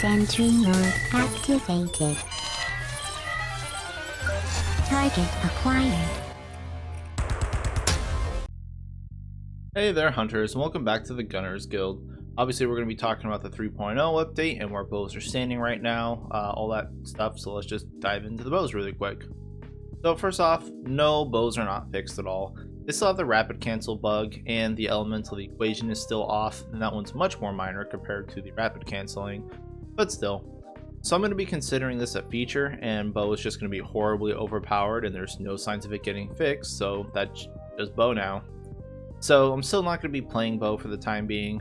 Sentry mode activated. Target acquired. Hey there hunters, and welcome back to the Gunners Guild. Obviously we're going to be talking about the 3.0 update and where bows are standing right now, all that stuff, so let's just dive into the bows really quick. So first off, no, bows are not fixed at all. They still have the rapid cancel bug and the elemental equation is still off, and that one's much more minor compared to the rapid canceling, but still. So I'm going to be considering this a feature, and bow is just going to be horribly overpowered and there's no signs of it getting fixed, so that's just bow now. So I'm still not going to be playing bow for the time being.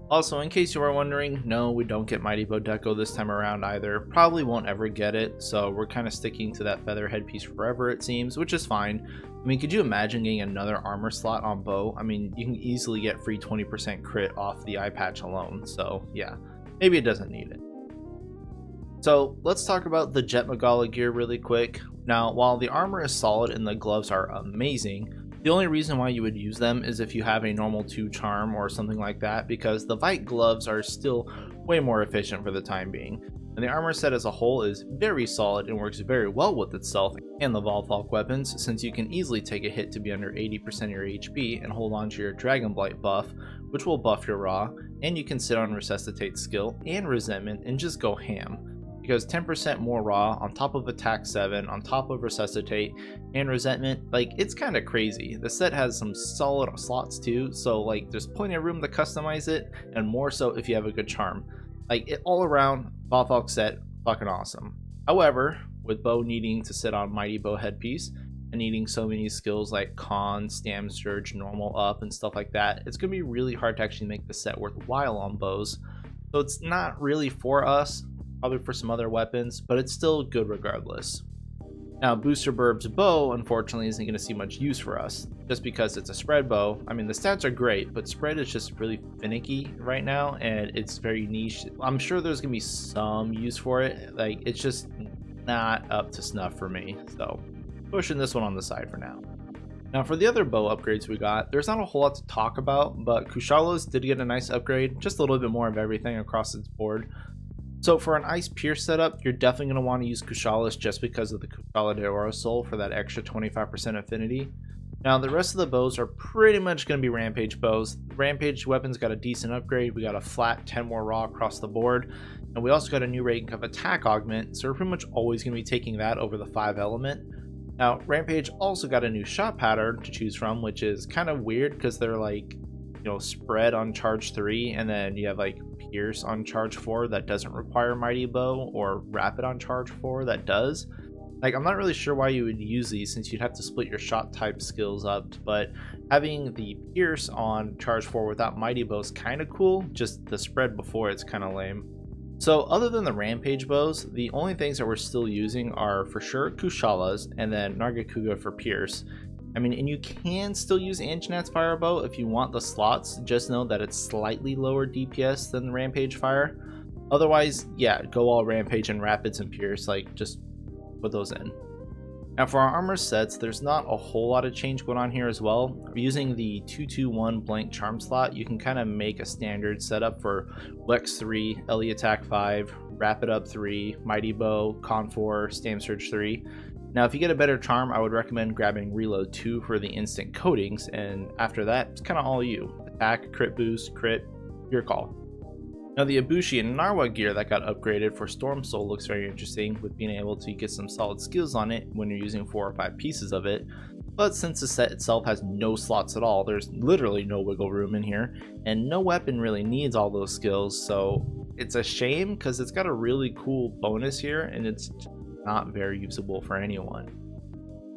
Also, in case you are wondering, no, we don't get Mighty Bow Deco this time around either. Probably won't ever get it, so we're kind of sticking to that feather headpiece forever it seems, which is fine. I mean, could you imagine getting another armor slot on bow? I mean, you can easily get free 20% crit off the eye patch alone, so yeah, maybe it doesn't need it. So let's talk about the Jet Magala gear really quick. Now, while the armor is solid and the gloves are amazing, the only reason why you would use them is if you have a normal 2 charm or something like that, because the Vite gloves are still way more efficient for the time being. And the armor set as a whole is very solid and works very well with itself and the Valfalk weapons, since you can easily take a hit to be under 80% of your HP and hold on to your Dragon Blight buff, which will buff your raw, and you can sit on Resuscitate skill and Resentment and just go ham. Because 10% more raw on top of attack 7 on top of resuscitate and resentment, like, it's kind of crazy. The set has some solid slots too, so like there's plenty of room to customize it, and more so if you have a good charm. Like, it all around Valfalk set, fucking awesome. However, with bow needing to sit on Mighty Bow headpiece and needing so many skills like con, stam surge, normal up and stuff like that, it's gonna be really hard to actually make the set worthwhile on bows. So it's not really for us. Probably for some other weapons, but it's still good regardless. Now, Booster Burb's bow unfortunately isn't going to see much use for us, just because it's a spread bow. I mean, the stats are great, but spread is just really finicky right now, and it's very niche. I'm sure there's going to be some use for it, like, it's just not up to snuff for me, so pushing this one on the side for now. Now, for the other bow upgrades we got, there's not a whole lot to talk about, but Kushalas did get a nice upgrade, just a little bit more of everything across its board. So for an Ice Pierce setup, you're definitely going to want to use Kushalas just because of the Kushala de Oro Soul for that extra 25% affinity. Now the rest of the bows are pretty much going to be Rampage bows. The Rampage weapons got a decent upgrade. We got a flat 10 more raw across the board, and we also got a new rank of attack augment, so we're pretty much always going to be taking that over the 5 element. Now Rampage also got a new shot pattern to choose from, which is kind of weird because they're like, you know, spread on charge 3, and then you have like Pierce on charge 4 that doesn't require Mighty Bow, or Rapid on charge 4 that does. Like, I'm not really sure why you would use these, since you'd have to split your shot type skills up, but having the Pierce on charge 4 without Mighty Bow is kind of cool, just the spread before it's kind of lame. So other than the Rampage bows, the only things that we're still using are for sure Kushalas and then Nargacuga for Pierce. I mean, and you can still use Anjanat's Firebow if you want the slots, just know that it's slightly lower DPS than the Rampage Fire. Otherwise, yeah, go all Rampage and Rapids and Pierce, like, just put those in. Now for our armor sets, there's not a whole lot of change going on here as well. Using the 221 blank charm slot, you can kind of make a standard setup for Lex 3, Ellie Attack 5, Rapid Up 3, Mighty Bow, Con 4, Stam Surge 3. Now, if you get a better charm, I would recommend grabbing Reload 2 for the instant coatings, and after that, it's kind of all you. Attack, crit boost, crit, your call. Now, the Ibushi and Narwa gear that got upgraded for Storm Soul looks very interesting, with being able to get some solid skills on it when you're using 4 or 5 pieces of it. But since the set itself has no slots at all, there's literally no wiggle room in here, and no weapon really needs all those skills, so it's a shame because it's got a really cool bonus here, and it's not very usable for anyone.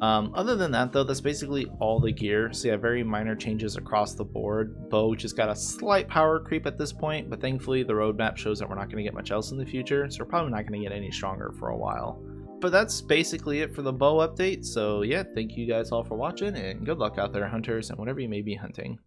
Other than that though, that's basically all the gear. So yeah, very minor changes across the board. Bow just got a slight power creep at this point, but thankfully the roadmap shows that we're not going to get much else in the future, so we're probably not going to get any stronger for a while. But that's basically it for the bow update. So yeah, thank you guys all for watching, and good luck out there hunters and whatever you may be hunting.